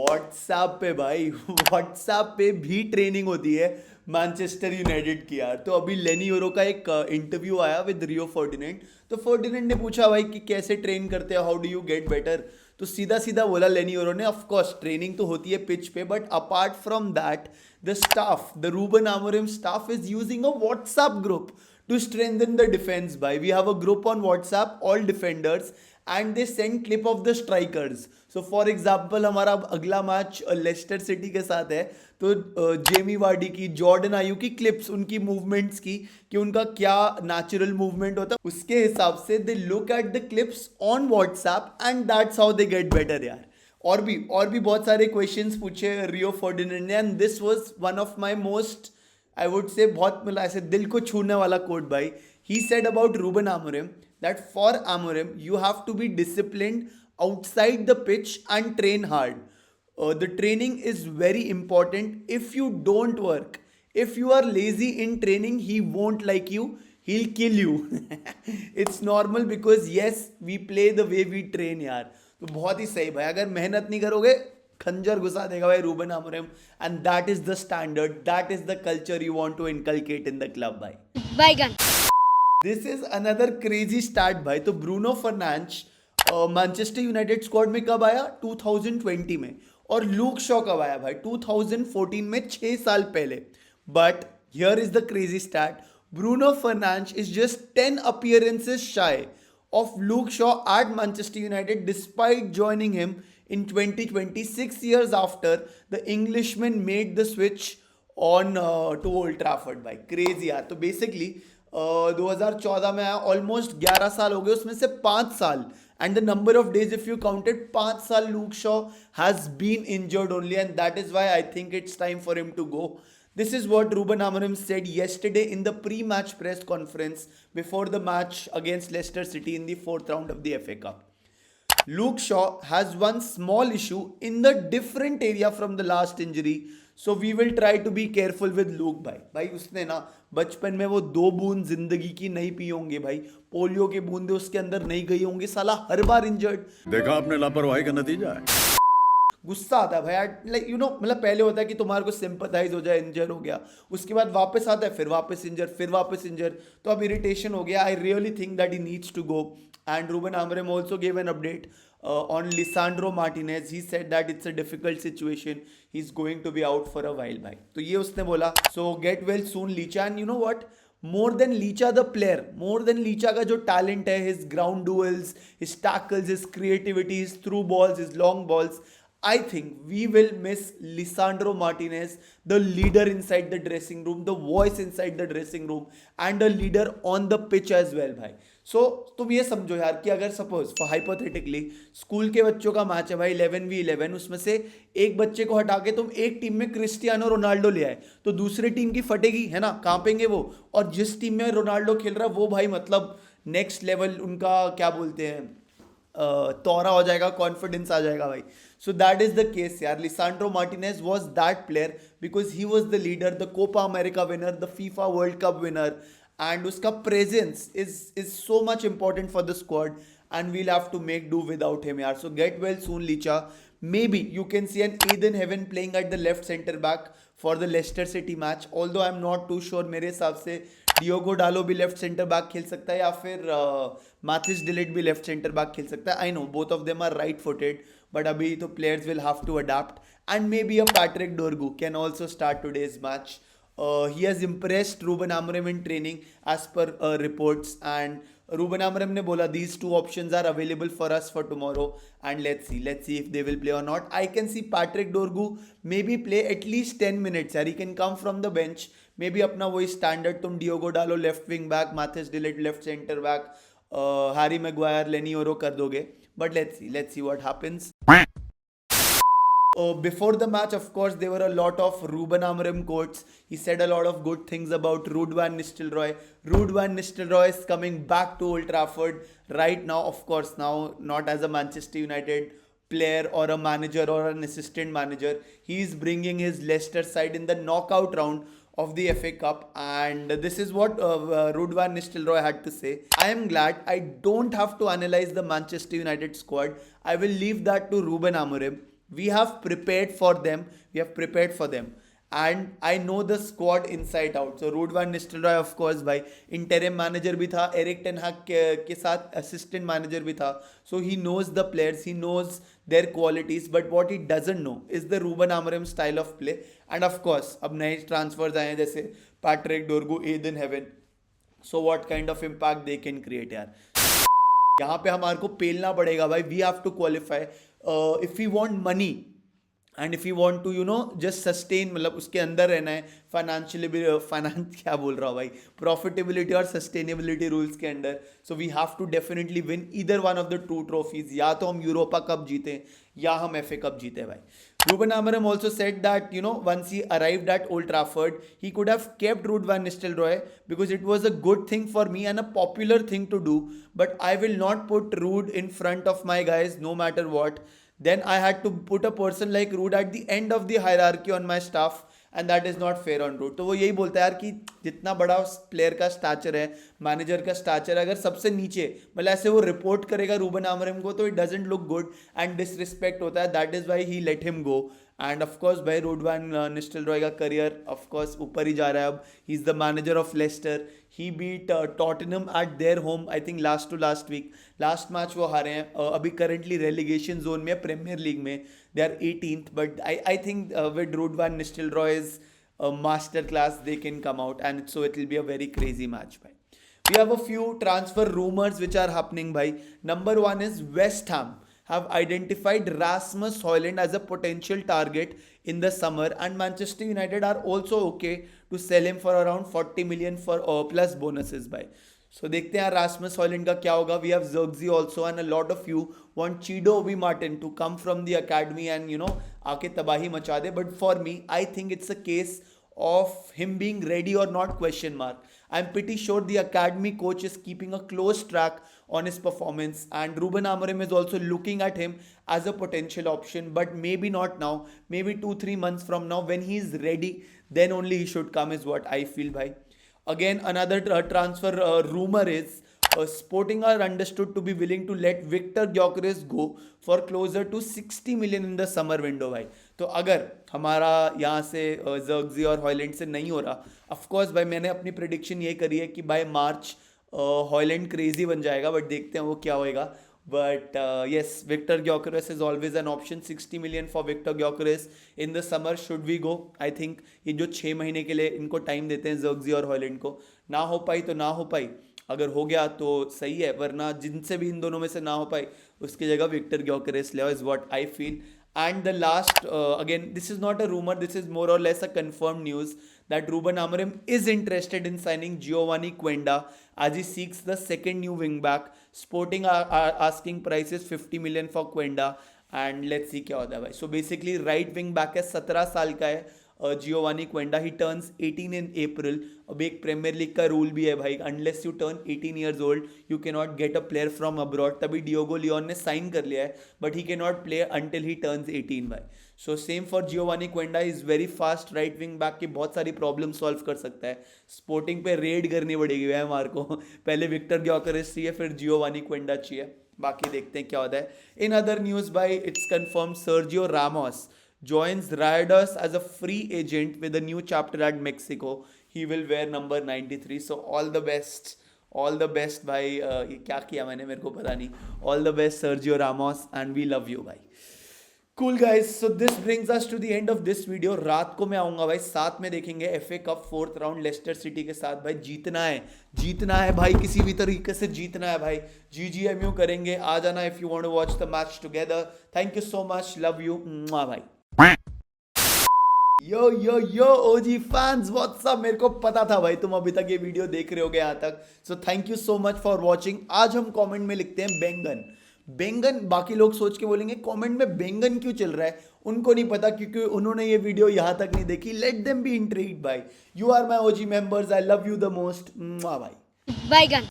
WhatsApp पे भाई WhatsApp पे भी ट्रेनिंग होती है मैनचेस्टर यूनाइटेड की यार। तो अभी लेनी यूरो का एक इंटरव्यू आया विद रियो फर्डिनेंड। तो फर्डिनेंड ने पूछा भाई कि कैसे ट्रेन करते हो, how do you get better. तो सीधा सीधा बोला लेनी यूरो ने, ऑफ कोर्स ट्रेनिंग तो होती है पिच पे, but apart from that the staff, the Ruben Amorim staff is using a WhatsApp group to strengthen the defense. By we have a group on WhatsApp, all defenders, and they send clip of the strikers. So for example हमारा अगला match Leicester City के साथ है, तो Jamie Vardy की, Jordan आयू की clips, उनकी मूवमेंट्स की, कि उनका क्या नेचुरल मूवमेंट होता है, उसके हिसाब से they look at the clips on WhatsApp and that's how they get better यार। और भी बहुत सारे क्वेश्चंस पूछे रियो फर्डिनेंड ने, and this was one of my most, I would say, बहुत मतलब ऐसे दिल को छूने वाला कोट भाई। He said about Ruben Amorim that for Amorim you have to be disciplined outside the pitch and train hard. The training is very important. If you don't work, if you are lazy in training, he won't like you, he'll kill you. It's normal because yes, we play the way we train यार. तो बहुत ही सही भाई, अगर मेहनत नहीं करोगे खंजर घुसा देगा भाई Ruben Amorim, and that is the standard, that is the culture you want to inculcate in the club भाई. Bygone. This is another crazy start भाई. तो Bruno Fernandes Manchester United squad में कब आया? 2020 में. और लूक शॉ कब आया भाई? 2014 में, 6 साल पहले. But here is the crazy start. Bruno Fernandes is just 10 appearances shy of Luke Shaw at Manchester United despite joining him in 2020, 6 years after the Englishman made the switch on to Old Trafford भाई. Crazy यार. तो basically 2014 में आया, almost 11 साल हो गए, उसमें से 5 साल, and the number of days if you counted, 5 साल Luke Shaw has been injured only, and that is why I think it's time for him to go. This is what Ruben Amorim said yesterday in the pre-match press conference before the match against Leicester City in the 4th round of the FA Cup. Luke Shaw has one small issue in the different area from the last injury, so we will try to be careful with Luke भाई. उसने ना बचपन में वो 2 बूंद जिंदगी की नहीं पी होंगे भाई, पोलियो की बूंदे उसके अंदर नहीं गई होंगी, साला हर बार इंजर्ड. देखा आपने लापरवाही का नतीजा है. गुस्सा आता है भाई, लाइक यू नो, मतलब पहले होता है कि तुम्हारे को सिंपथाइज हो जाए, इंजर हो गया, उसके बाद वापस आता है, फिर वापस इंजर, फिर वापस इंजर, तो अब इरिटेशन हो गया. I really think that he needs to go. And Ruben Amorim also give an update on Lisandro Martinez. He said that it's a difficult situation, he is going to be out for a while भाई. तो ये उसने बोला. So get well soon Licha. And you know what, more than Licha the player, more than Licha का जो talent है, his ground duels, his tackles, his creativity, his through balls, his long balls, I think we will miss Lisandro Martinez, the leader inside the dressing room, the voice inside the dressing room, and a leader on the pitch as well भाई. So तुम ये समझो यार कि अगर suppose hypothetically school के बच्चों का मैच है भाई 11v11, उसमें से एक बच्चे को हटा के तुम एक टीम में क्रिस्टियानो रोनाल्डो ले आए, तो दूसरी टीम की फटेगी है ना, कांपेंगे वो. और जिस टीम में रोनाल्डो खेल रहा है वो भाई मतलब नेक्स्ट लेवल, उनका क्या बोलते हैं, तौरा हो जाएगा, कॉन्फिडेंस आ जाएगा भाई. So that is the case यार. Lisandro Martinez was that player because he was the leader, the Copa America winner, the FIFA World Cup winner, and उसका presence is so much important for the squad, and we'll have to make do without him यार. So get well soon Licha. Maybe you can see an Eden Heaven playing at the left center back for the Leicester City match, although I'm not too sure. मेरे हिसाब से Diogo डालो भी left centre back खेल सकता है, या फिर मैथिस डिलीट भी लेफ्ट सेंटर बैक खेल सकता है. I know both of them are right footed, but अभी तो players will have to adapt. And maybe a Patrick Dorgu can also start today's match. He has impressed Ruben Amorim in training as per reports, and Ruben Amorim ने बोला these 2 options are available for us for tomorrow, and let's see if they will play or not. I can see Patrick Dorgu maybe play at least 10 minutes यार. He can come from the bench, maybe अपना वही standard तुम Diogo डालो left wing back, Mathis delete left centre back, Harry Maguire, लेनी ओरो कर दोगे. But let's see what happens. Before the match, of course, there were a lot of Ruben Amorim quotes. He said a lot of good things about Ruud van Nistelrooy. Ruud van Nistelrooy is coming back to Old Trafford right now, of course, now not as a Manchester United player or a manager or an assistant manager. He is bringing his Leicester side in the knockout round of the FA Cup, and this is what Ruud van Nistelrooy had to say. I am glad I don't have to analyze the Manchester United squad. I will leave that to Ruben Amorim. we have prepared for them, and I know the squad inside out. So Ruud van Nistelrooy of course भाई interim manager भी था, Erik ten हाग के साथ assistant manager भी था, so he knows the players, he knows their qualities, but what he doesn't know is the Ruben Amorim style of play. And of course अब नए transfers आए हैं जैसे Patrick Dorgu, Ayden Heaven, so what kind of impact they can create यार. यहाँ पे हमारे को पेलना पड़ेगा भाई. We have to qualify if you want money and if you want to just sustain, मतलब उसके अंदर रहना है फाइनेंस क्या बोल रहा हूँ भाई, प्रॉफिटेबिलिटी और सस्टेनेबिलिटी रूल्स के अंदर. So we have to definitely win either one of the two trophies. या तो हम यूरोपा कप जीते या हम FA कप जीते भाई. Ruben Amorim also said that once he arrived at Old Trafford, he could have kept Ruud van Nistelrooy because it was a good thing for me and a popular thing to do, but I will not put Ruud in front of my guys no matter what. Then I had to put a person like Ruud at the end of the hierarchy on my staff, and that is not fair on Ruud. तो वो यही बोलता है यार कि जितना बड़ा player का स्टैचर है, मैनेजर का स्टैचर है, अगर सबसे नीचे मतलब ऐसे वो रिपोर्ट करेगा रूबन आमोरिम को, तो it doesn't look good and disrespect होता है. That is why he let him go. And of course भाई रूड वैन निस्टेलरॉय का करियर ऑफकोर्स ऊपर ही जा रहा है अब. He is the manager of Leicester. He beat Tottenham at their home I think last week. Last match वो हारे हैं. अभी करंटली रेलीगेशन जोन में प्रीमियर लीग में. They are 18th, but I think with rude van Nistelrooy's master class they can come out, and so it will be a very crazy match bhai. We have a few transfer rumors which are happening bhai. Number one is West Ham have identified Rasmus Højlund as a potential target in the summer, and Manchester United are also okay to sell him for around 40 million for plus bonuses bhai. So देखते हैं Rasmus Højlund का क्या होगा. We have Zirkzee also and a lot of you want Chido Obi Martin to come from the academy and आके तबाही मचा दे. But for me I think it's a case of him being ready or not question mark. I'm pretty sure the academy coach is keeping a close track on his performance, and Ruben Amorim is also looking at him as a potential option, but maybe not now, maybe 2-3 months from now when he is ready, then only he should come is what I feel bhai. Again another transfer rumor is Sporting are understood to be willing to let Victor Gyökeres go for closer to 60 million in the summer window भाई. तो अगर हमारा यहाँ से ज़र्गजी और Højlund से नहीं हो रहा, ऑफकोर्स भाई मैंने अपनी प्रिडिक्शन ये करी है कि बाय मार्च हॉयलैंड क्रेजी बन जाएगा, बट देखते हैं वो क्या होएगा. But yes, Victor Gyökeres is always an option. 60 million for Victor Gyökeres in the summer. Should we go? I think ये जो 6 महीने के लिए इनको टाइम देते हैं ज़र्गजी और हॉयलैंड को, ना हो पाई तो ना हो पाई, अगर हो गया तो सही है, वरना जिनसे भी इन दोनों में से ना हो पाई उसकी जगह विक्टर ग्योकेरेस ले आओ is what I feel. And the last, again, this is not a rumor, this is more or less a confirmed news that Ruben Amorim is interested in signing Giovanni Quenda as he seeks the second new wing back. Sporting are asking price is 50 million for Quenda, and let's see क्या होता है भाई. So basically right wing back है, 17 साल का है Giovanni क्वेंडा. ही turns 18 इन अप्रैल. अब एक प्रीमियर लीग का रूल भी है भाई, unless you turn 18 years old you can not get a player from abroad. तभी डियोगो लियोन ने साइन कर लिया है, but he can not play until he turns 18 भाई. So same for Giovanni Quenda. Is very fast right wing back की बहुत सारी problem solve कर सकता है. स्पोर्टिंग पे रेड करनी पड़ेगी भाई हमारे को. पहले विक्टर ग्योकेरेस चाहिए, फिर जियोवानी क्वेंडा चाहिए. बाकी देखते हैं क्या होता है. इन अदर न्यूज़ भाई it's confirm Sergio Ramos joins Rayados as a free agent with a new chapter at Mexico. He will wear number 93. So all the best भाई. ये क्या किया मैंने मेरे को पता नहीं. All the best Sergio Ramos and we love you भाई. Cool guys, so this brings us to the end of this video. रात को मैं आऊँगा भाई, साथ में देखेंगे FA cup 4th round Leicester City के साथ भाई. जीतना है भाई, किसी भी तरीके से जीतना है भाई. GGMU करेंगे, आ जाना if you want to watch the match together. Thank you so much, love you भाई. यो ओजी फैंस व्हाट्स अप. मेरे को पता था भाई तुम अभी तक ये वीडियो देख रहे होगे यहाँ तक, so thank you so much for watching. आज हम कमेंट में लिखते हैं बेंगन. बाकी लोग सोच के बोलेंगे कमेंट में बेंगन क्यों चल रहा है, उनको नहीं पता क्योंकि उन्होंने ये वीडियो यहाँ तक नहीं देखी. लेट देम बी इंट्रीग्ड भाई. You are my OG members, I love you the most भाई. बैगन.